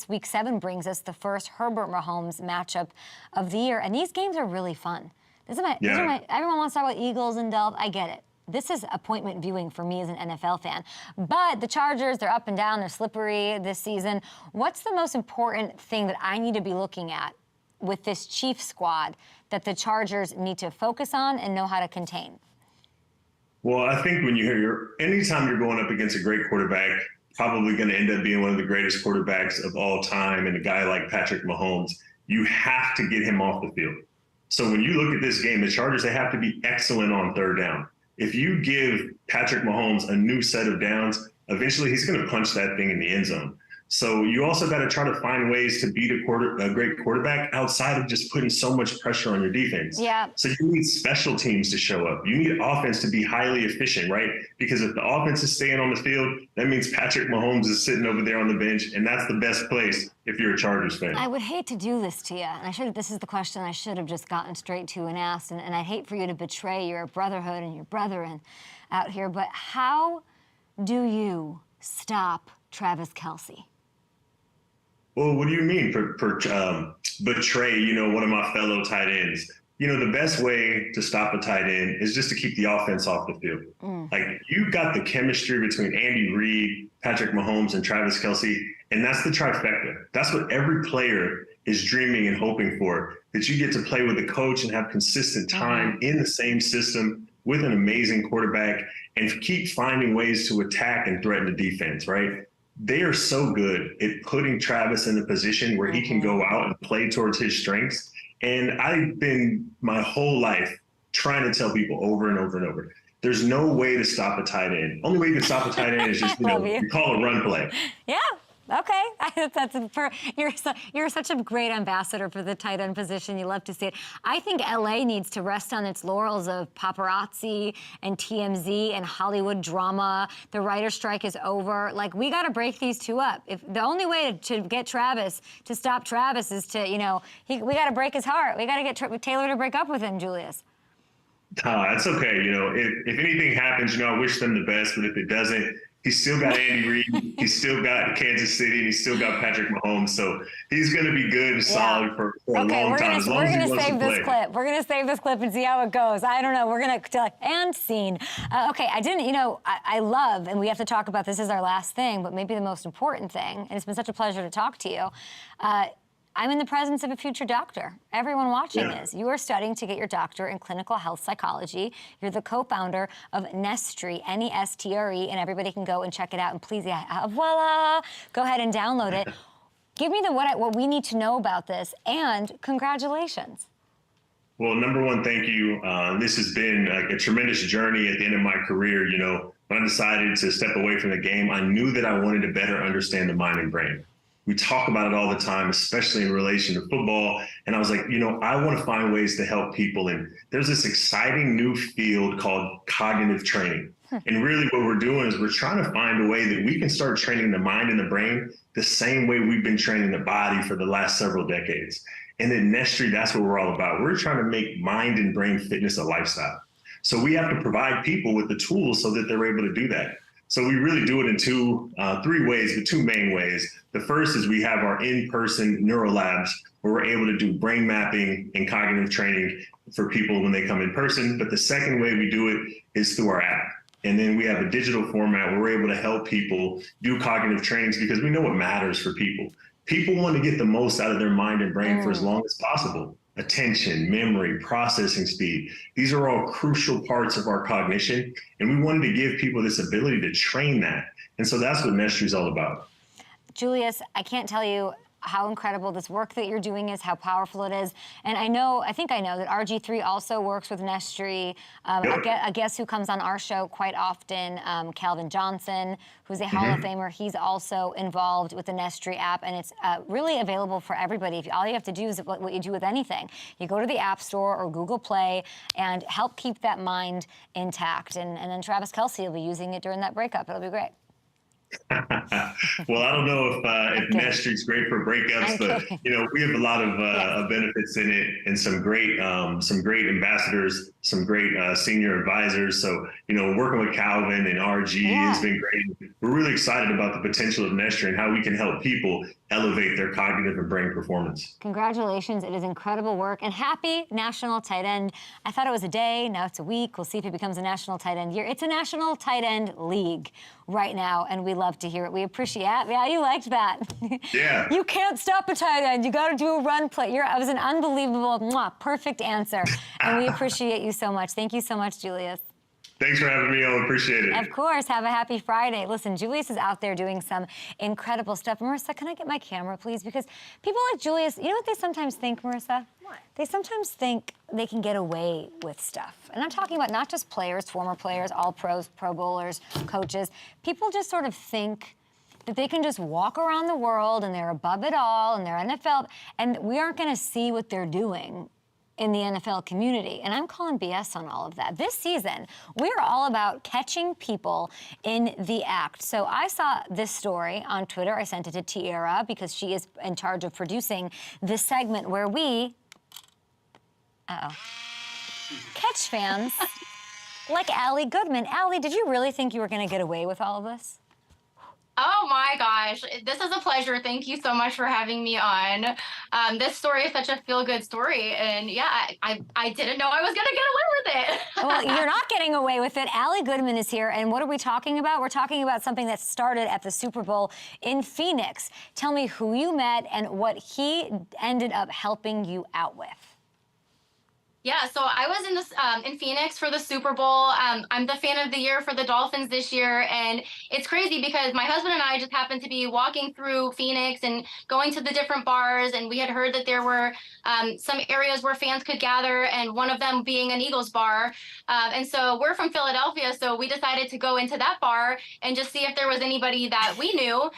week 7 brings us the first Herbert-Mahomes matchup of the year. And these games are really fun. Everyone wants to talk about Eagles and Dolphins. I get it. This is appointment viewing for me as an NFL fan. But the Chargers, they're up and down. They're slippery this season. What's the most important thing that I need to be looking at with this Chiefs squad that the Chargers need to focus on and know how to contain? Well, I think when you hear anytime you're going up against a great quarterback, probably going to end up being one of the greatest quarterbacks of all time, and a guy like Patrick Mahomes, you have to get him off the field. So when you look at this game, the Chargers, they have to be excellent on third down. If you give Patrick Mahomes a new set of downs, eventually he's going to punch that thing in the end zone. So you also got to try to find ways to beat a great quarterback outside of just putting so much pressure on your defense. Yeah. So you need special teams to show up. You need offense to be highly efficient, right? Because if the offense is staying on the field, that means Patrick Mahomes is sitting over there on the bench, and that's the best place if you're a Chargers fan. I would hate to do this to you, and this is the question I should have just gotten straight to and asked, and I'd hate for you to betray your brotherhood and your brethren out here, but how do you stop Travis Kelce? Well, what do you mean betray, you know, one of my fellow tight ends? You know, the best way to stop a tight end is just to keep the offense off the field. Like, you've got the chemistry between Andy Reid, Patrick Mahomes, and Travis Kelce, and that's the trifecta. That's what every player is dreaming and hoping for, that you get to play with a coach and have consistent time in the same system with an amazing quarterback and keep finding ways to attack and threaten the defense, right? They are so good at putting Travis in a position where he can go out and play towards his strengths. And I've been my whole life trying to tell people over and over and over, there's no way to stop a tight end. Only way you can stop a tight end is just, you call a run play. Yeah. Okay, you're such a great ambassador for the tight end position. You love to see it. I think LA needs to rest on its laurels of paparazzi and TMZ and Hollywood drama. The writer's strike is over. Like, we got to break these two up. If the only way to get Travis, to stop Travis, is to, you know, we got to break his heart. We got to get Taylor to break up with him, Julius. That's okay. You know, if anything happens, you know, I wish them the best. But if it doesn't, he's still got Andy Reid, he's still got Kansas City, and he's still got Patrick Mahomes. So he's going to be good and solid for a long time. We're going to save this clip. We're going to save this clip and see how it goes. I don't know. We're going to and scene. Okay, I love, and we have to talk about this as our last thing, but maybe the most important thing, and it's been such a pleasure to talk to you. I'm in the presence of a future doctor. Everyone watching is. You are studying to get your doctorate in clinical health psychology. You're the co-founder of Nestre, Nestre, and everybody can go and check it out. And please, voila, go ahead and download it. Give me what we need to know about this, and congratulations. Well, number one, thank you. This has been a tremendous journey at the end of my career. You know, when I decided to step away from the game, I knew that I wanted to better understand the mind and brain. We talk about it all the time, especially in relation to football. And I was like, you know, I want to find ways to help people. And there's this exciting new field called cognitive training. And really what we're doing is we're trying to find a way that we can start training the mind and the brain the same way we've been training the body for the last several decades. And at Nestry, that's what we're all about. We're trying to make mind and brain fitness a lifestyle. So we have to provide people with the tools so that they're able to do that. So we really do it in three ways, but two main ways. The first is we have our in-person neuro labs where we're able to do brain mapping and cognitive training for people when they come in person. But the second way we do it is through our app. And then we have a digital format where we're able to help people do cognitive trainings because we know what matters for people. People want to get the most out of their mind and brain for as long as possible. Attention, memory, processing speed. These are all crucial parts of our cognition. And we wanted to give people this ability to train that. And so that's what Nestry is all about. Julius, I can't tell you how incredible this work that you're doing is, how powerful it is. And I think I know that RG3 also works with Nestry. A guest who comes on our show quite often, Calvin Johnson, who's a Hall of Famer. He's also involved with the Nestry app, and it's really available for everybody. All you have to do is what you do with anything. You go to the App Store or Google Play and help keep that mind intact. And then Travis Kelce will be using it during that breakup. It'll be great. Well, I don't know if Nestry's great for breakups, but you know, we have a lot of benefits in it, and some great ambassadors, some great senior advisors. So you know, working with Calvin and RG has been great. We're really excited about the potential of Nestry and how we can help people elevate their cognitive and brain performance. Congratulations. It is incredible work. And happy National Tight End. I thought it was a day. Now it's a week. We'll see if it becomes a National Tight End year. It's a National Tight End League right now, and we love to hear it. We appreciate it. Yeah, you liked that. Yeah. You can't stop a tight end. You got to do a run play. It was an unbelievable, perfect answer. And we appreciate you so much. Thank you so much, Julius. Thanks for having me on. Appreciate it. Of course. Have a happy Friday. Listen, Julius is out there doing some incredible stuff. Marissa, can I get my camera, please? Because people like Julius, you know what they sometimes think, Marissa? What? They sometimes think they can get away with stuff. And I'm talking about not just players, former players, all pros, Pro Bowlers, coaches. People just sort of think that they can just walk around the world and they're above it all and they're NFL, and we aren't going to see what they're doing in the NFL community. And I'm calling BS on all of that. This season, we're all about catching people in the act. So I saw this story on Twitter. I sent it to Tiara because she is in charge of producing this segment where we catch fans like Allie Goodman. Allie, did you really think you were going to get away with all of this? Oh my gosh, this is a pleasure. Thank you so much for having me on. This story is such a feel-good story, and yeah, I didn't know I was gonna get away with it. Well, you're not getting away with it. Allie Goodman is here, and what are we talking about? We're talking about something that started at the Super Bowl in Phoenix. Tell me who you met and what he ended up helping you out with. Yeah, so I was in Phoenix for the Super Bowl. I'm the fan of the year for the Dolphins this year, and it's crazy because my husband and I just happened to be walking through Phoenix and going to the different bars, and we had heard that there were some areas where fans could gather, and one of them being an Eagles bar. And so we're from Philadelphia, so we decided to go into that bar and just see if there was anybody that we knew.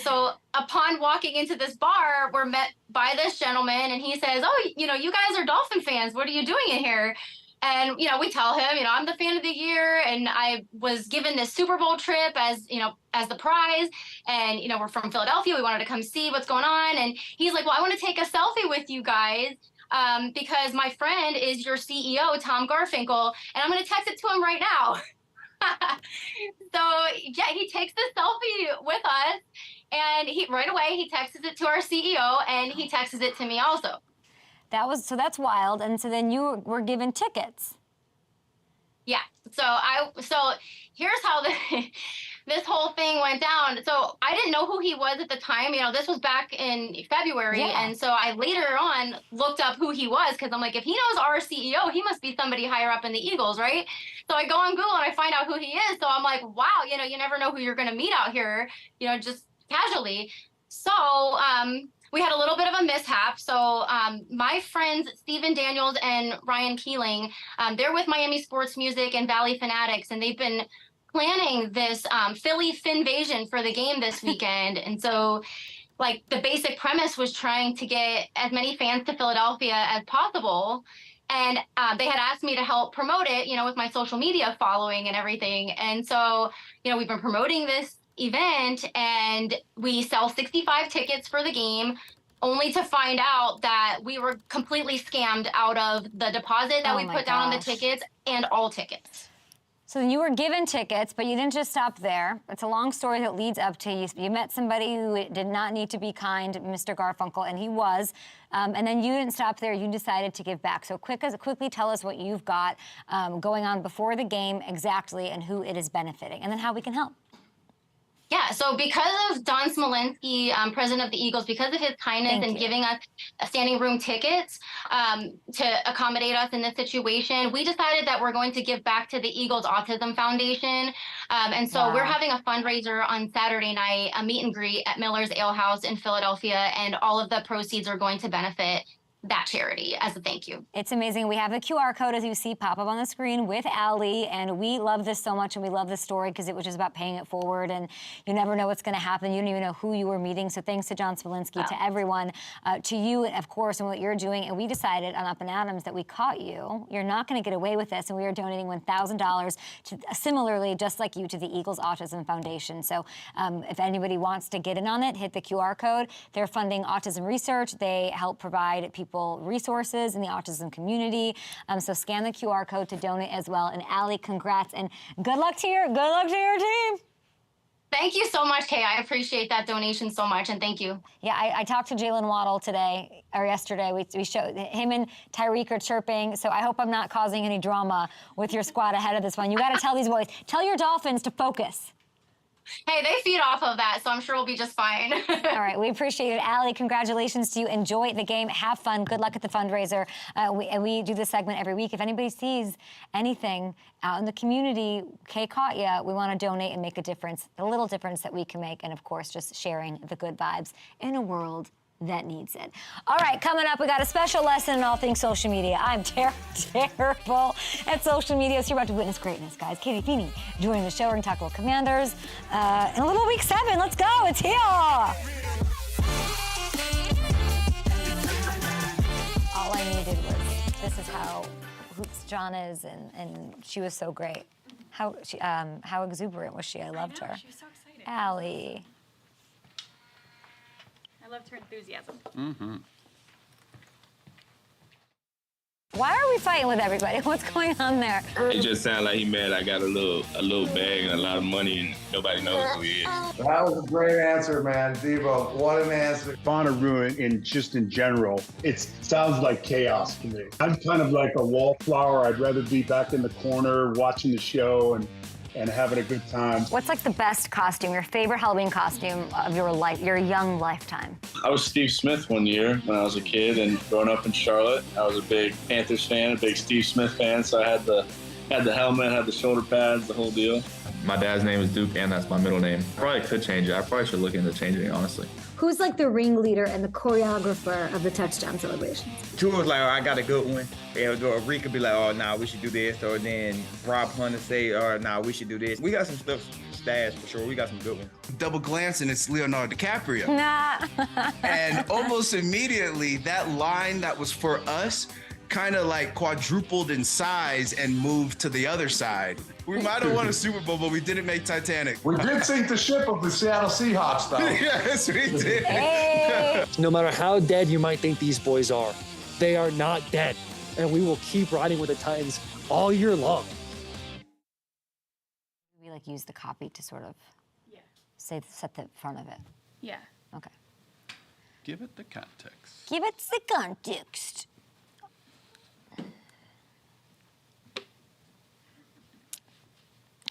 So upon walking into this bar, we're met by this gentleman, and he says, "Oh, you know, you guys are Dolphin fans. What are you doing in here?" And, you know, we tell him, you know, I'm the fan of the year, and I was given this Super Bowl trip as, you know, as the prize. And, you know, we're from Philadelphia. We wanted to come see what's going on. And he's like, "Well, I want to take a selfie with you guys because my friend is your CEO, Tom Garfinkel, and I'm going to text it to him right now." So, yeah, he takes the selfie with us. And right away, he texts it to our CEO, and he texts it to me also. That's wild. And so then you were given tickets. Yeah. So here's how this whole thing went down. So I didn't know who he was at the time. You know, this was back in February. Yeah. And so I later on looked up who he was because I'm like, if he knows our CEO, he must be somebody higher up in the Eagles, right? So I go on Google and I find out who he is. So I'm like, wow, you know, you never know who you're going to meet out here, you know, just casually. So we had a little bit of a mishap. So my friends, Steven Daniels and Ryan Keeling, they're with Miami Sports Music and Valley Fanatics, and they've been planning this Philly Finvasion for the game this weekend. And so, like, the basic premise was trying to get as many fans to Philadelphia as possible. And they had asked me to help promote it, you know, with my social media following and everything. And so, you know, we've been promoting this event, and we sell 65 tickets for the game, only to find out that we were completely scammed out of the deposit that we put down on the tickets and all tickets. So you were given tickets, but you didn't just stop there. It's a long story that leads up to you met somebody who did not need to be kind, Mr. Garfunkel, and he was. And then you didn't stop there. You decided to give back. So quickly tell us what you've got going on before the game exactly and who it is benefiting, and then how we can help. Yeah, so because of Don Smolenski, president of the Eagles, because of his kindness and giving us standing room tickets to accommodate us in this situation, we decided that we're going to give back to the Eagles Autism Foundation. And so we're having a fundraiser on Saturday night, a meet and greet at Miller's Ale House in Philadelphia, and all of the proceeds are going to benefit that charity as a thank you. It's amazing. We have the QR code, as you see, pop up on the screen with Allie, and we love this so much, and we love this story because it was just about paying it forward, and you never know what's going to happen. You don't even know who you were meeting, so thanks to John Smolenski, to everyone, to you, of course, and what you're doing, and we decided on Up and Adams that we caught you. You're not going to get away with this, and we are donating $1,000 to, similarly, just like you, to the Eagles Autism Foundation. So if anybody wants to get in on it, hit the QR code. They're funding autism research. They help provide people resources in the autism community. So scan the QR code to donate as well. And Allie, congrats and good luck to your team. Thank you so much, Kay. I appreciate that donation so much, and thank you. Yeah, I talked to Jaylen Waddle today, or yesterday. We showed him and Tyreek are chirping, so I hope I'm not causing any drama with your squad ahead of this one. You got to tell these boys, tell your Dolphins to focus. Hey, they feed off of that, so I'm sure we'll be just fine. All right, we appreciate it. Allie, congratulations to you. Enjoy the game. Have fun. Good luck at the fundraiser. We do this segment every week. If anybody sees anything out in the community, Kay caught ya, we want to donate and make a difference, a little difference that we can make, and of course, just sharing the good vibes in a world that needs it. All right, coming up, we got a special lesson in all things social media. I'm terrible at social media, so you're about to witness greatness, guys. Katie Feeney joining the show. We're going to talk about Commanders in a little week 7. Let's go. It's here. All I needed was, this is how Hoops John is, and she was so great. How exuberant was she? I loved her. She was so excited. Allie. I loved her enthusiasm. Mm-hmm. Why are we fighting with everybody? What's going on there? It just sounded like he mad I got a little bag and a lot of money and nobody knows who he is. That was a great answer, man. Devo, what an answer. Bonnaroo in general, it sounds like chaos to me. I'm kind of like a wallflower. I'd rather be back in the corner watching the show and having a good time. What's like the best costume, your favorite Halloween costume of your life, your young lifetime? I was Steve Smith one year when I was a kid, and growing up in Charlotte, I was a big Panthers fan, a big Steve Smith fan, so I had the helmet, had the shoulder pads, the whole deal. My dad's name is Duke, and that's my middle name. I probably could change it. I probably should look into changing it, honestly. Who's like the ringleader and the choreographer of the touchdown celebrations? Tua was like, oh, I got a good one. Or Rick could be like, oh, nah, we should do this. Or then Rob Hunter say, oh, nah, we should do this. We got some stuff stashed for sure. We got some good ones. Double glancing, it's Leonardo DiCaprio. Nah. And almost immediately, that line that was for us kind of like quadrupled in size and moved to the other side. We might have won a Super Bowl, but we didn't make Titanic. We did sink the ship of the Seattle Seahawks, though. Yes, we did. Hey. No matter how dead you might think these boys are, they are not dead. And we will keep riding with the Titans all year long. We like use the copy to sort of set the front of it. Yeah. Okay. Give it the context. Give it the context.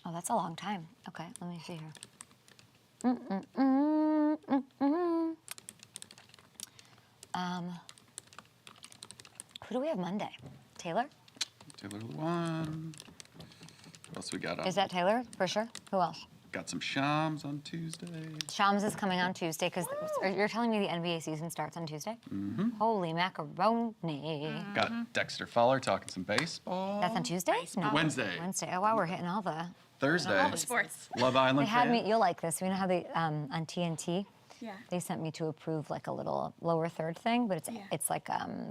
Oh, that's a long time. Okay, let me see here. Who do we have Monday? Taylor? Taylor one. What else we got on? Is that Taylor for sure? Who else? Got some Shams on Tuesday. Shams is coming on Tuesday because you're telling me the NBA season starts on Tuesday? Mm-hmm. Holy macaroni. Got Dexter Fowler talking some baseball. That's on Tuesday? No. Wednesday. Wednesday. Oh, wow, we're hitting all the... Thursday. All the sports. Love Island. They had fan. me, you'll like this. You know how they, on TNT, Yeah. they sent me to approve like a little lower third thing, but it's like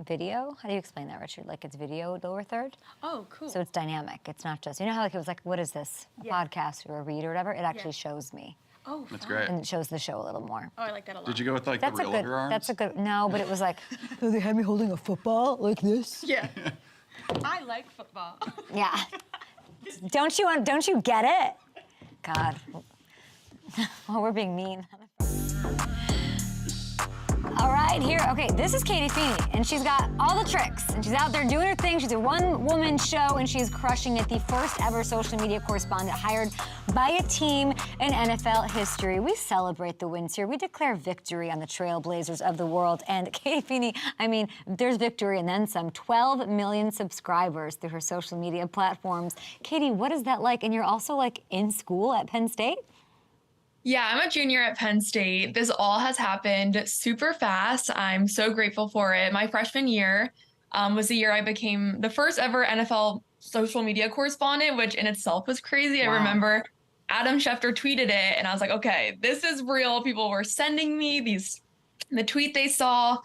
video. How do you explain that, Richard? Like it's video lower third? Oh, cool. So it's dynamic. It's not just, you know how like it was like, what is this? A podcast or a read or whatever? It actually shows me. Oh, That's fun. great. And it shows the show a little more. Oh, I like that a lot. Did you go with like That's the a real good, of your arms? that's a good, no, but it was like, oh, they had me holding a football like this? Yeah. I like football. Yeah. Don't you get it? God. Oh, we're being mean. All right, here. Okay, this is Katie Feeney, and she's got all the tricks, and she's out there doing her thing. She's a one-woman show, and she's crushing it. The first ever social media correspondent hired by a team in NFL history. We celebrate the wins here. We declare victory on the trailblazers of the world. And Katie Feeney, I mean, there's victory and then some. 12 million subscribers through her social media platforms. Katie, what is that like? And you're also like in school at Penn State? Yeah, I'm a junior at Penn State. This all has happened super fast. I'm so grateful for it. My freshman year was the year I became the first ever NFL social media correspondent, which in itself was crazy. Wow. I remember Adam Schefter tweeted it, and I was like, okay, this is real. People were sending me the tweet they saw.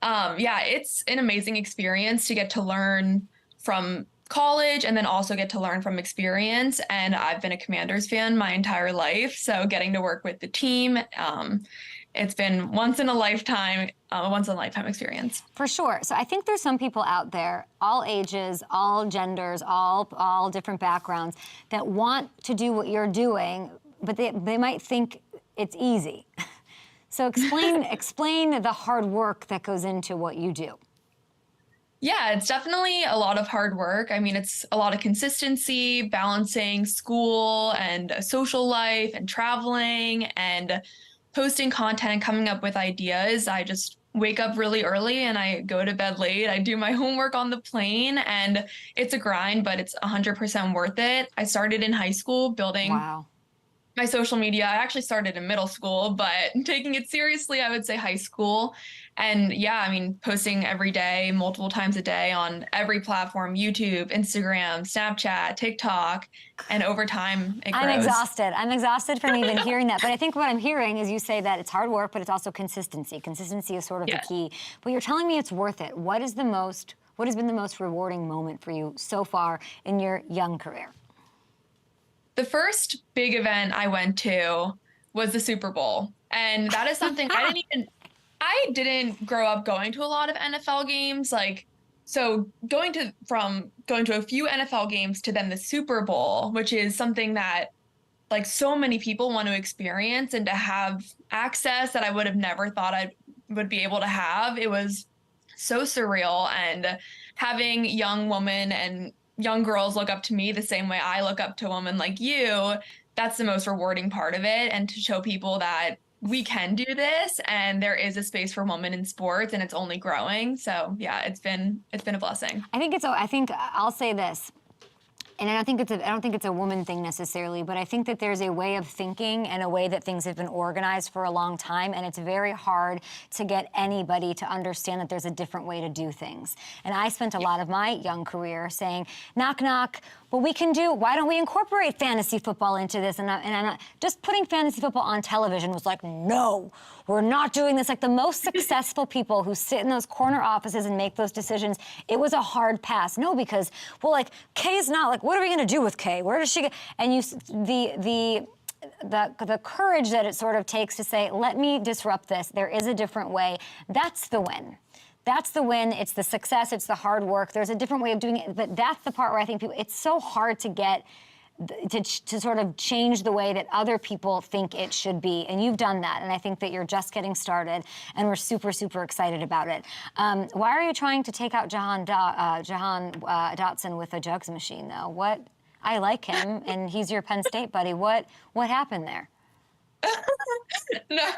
Yeah, it's an amazing experience to get to learn from college and then also get to learn from experience. And I've been a Commanders fan my entire life. So getting to work with the team, it's been once in a lifetime experience. For sure. So I think there's some people out there, all ages, all genders, all different backgrounds, that want to do what you're doing, but they might think it's easy. So explain the hard work that goes into what you do. Yeah, it's definitely a lot of hard work. I mean, it's a lot of consistency, balancing school and a social life and traveling and posting content and coming up with ideas. I just wake up really early and I go to bed late. I do my homework on the plane, and it's a grind, but it's 100% worth it. I started in high school building my social media. I actually started in middle school, but taking it seriously, I would say high school. And yeah, I mean, posting every day, multiple times a day on every platform, YouTube, Instagram, Snapchat, TikTok, and over time it grows. I'm exhausted from even hearing that. But I think what I'm hearing is you say that it's hard work, but it's also consistency. Consistency is sort of the key. But you're telling me it's worth it. What has been the most rewarding moment for you so far in your young career? The first big event I went to was the Super Bowl. And that is something I didn't grow up going to a lot of NFL games. So going to a few NFL games to then the Super Bowl, which is something that like so many people want to experience, and to have access that I would have never thought I would be able to have. It was so surreal, and having young women and young girls look up to me the same way I look up to a woman like you, that's the most rewarding part of it. And to show people that we can do this and there is a space for women in sports and it's only growing. So yeah, it's been a blessing. I think I'll say this. And I don't think it's a woman thing necessarily, but I think that there's a way of thinking and a way that things have been organized for a long time, and it's very hard to get anybody to understand that there's a different way to do things. And I spent a lot of my young career saying, knock, knock, what we can do, why don't we incorporate fantasy football into this? And I'm not, just putting fantasy football on television was like, no, we're not doing this. Like the most successful people who sit in those corner offices and make those decisions, it was a hard pass. No, because, well, like, Kay's not, like, what are we going to do with Kay? Where does she go? And the courage that it sort of takes to say, let me disrupt this. There is a different way. That's the win. That's the win. It's the success. It's the hard work. There's a different way of doing it. But that's the part where I think it's so hard to get to sort of change the way that other people think it should be. And you've done that. And I think that you're just getting started. And we're super, super excited about it. Why are you trying to take out Jahan Dotson with a jugs machine, though? What? I like him, and he's your Penn State buddy. What happened there? No,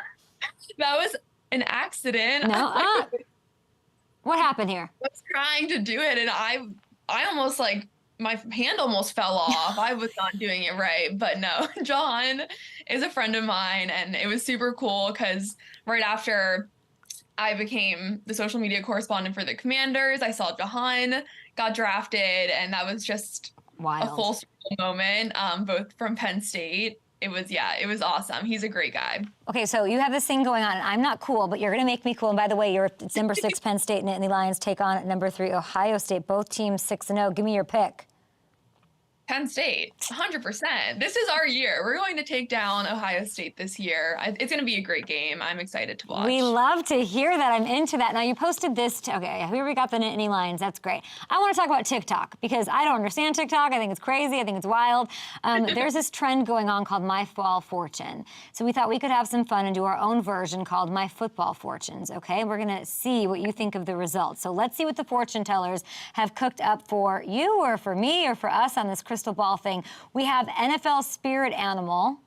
that was an accident. No. What happened here? I was trying to do it, and I almost like my hand almost fell off. I was not doing it right, but no, John is a friend of mine, and it was super cool because right after I became the social media correspondent for the Commanders, I saw Jahan got drafted, and that was just wild. A full circle moment, both from Penn State. It was awesome. He's a great guy. Okay, so you have this thing going on, and I'm not cool, but you're going to make me cool. And by the way, it's number 6 Penn State Nittany Lions take on number 3 Ohio State. Both teams 6-0. Give me your pick. Penn State, 100%. This is our year. We're going to take down Ohio State this year. It's going to be a great game. I'm excited to watch. We love to hear that. I'm into that. Now, you posted this. Okay, here we got the Nittany Lions. That's great. I want to talk about TikTok because I don't understand TikTok. I think it's crazy. I think it's wild. There's this trend going on called My Football Fortune. So we thought we could have some fun and do our own version called My Football Fortunes, okay? We're going to see what you think of the results. So let's see what the fortune tellers have cooked up for you or for me or for us on this crystal ball thing. We have NFL spirit animal.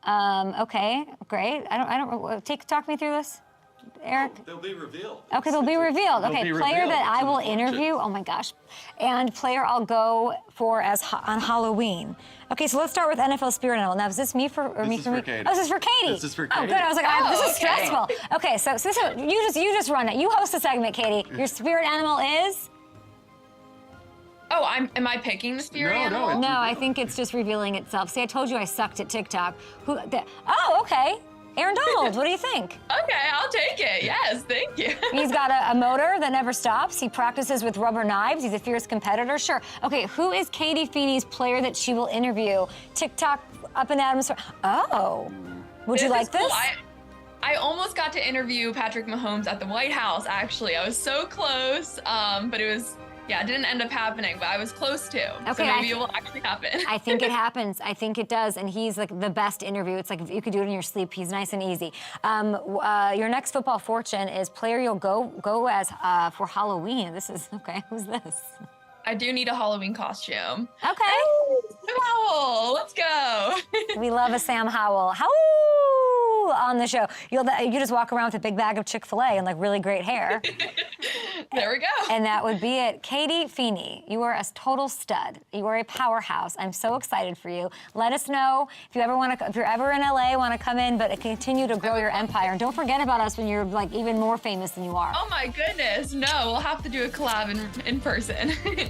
Okay, great. I don't. Talk me through this, Eric. They'll be revealed. Okay, they'll be revealed. They'll Okay, be player revealed. that I will It's an interview. Oh my gosh, and player I'll go for on Halloween. Okay, so let's start with NFL spirit animal. Now, is this me for or This me is for for me? Katie. Oh, this is for Katie. This is for Oh, Katie. good. I was like, this is okay. stressful. Okay, so you just run it. You host the segment, Katie. Your spirit animal is. Oh, am I picking the spirit animal? No, I think it's just revealing itself. See, I told you I sucked at TikTok. Oh, okay. Aaron Donald, what do you think? Okay, I'll take it. Yes, thank you. He's got a motor that never stops. He practices with rubber knives. He's a fierce competitor. Sure. Okay, who is Katie Feeney's player that she will interview? TikTok up and Adams. Oh, would you like is cool. this? I almost got to interview Patrick Mahomes at the White House, actually. I was so close, but it was... Yeah, it didn't end up happening, but I was close to. Okay, so maybe it will actually happen. I think it happens. I think it does. And he's like the best interview. It's like if you could do it in your sleep. He's nice and easy. Your next football fortune is player you'll go as for Halloween. This is, okay, who's this? I do need a Halloween costume. Okay. Sam Howell, let's go. We love a Sam Howell. Howell on the show. You just walk around with a big bag of Chick-fil-A and like really great hair. There we go. And that would be it. Katie Feeney, you are a total stud. You are a powerhouse. I'm so excited for you. Let us know if you're ever in LA, want to come in, but continue to grow your empire. And don't forget about us when you're like even more famous than you are. Oh my goodness. No, we'll have to do a collab in person. Bye, Katie.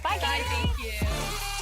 Bye, thank you.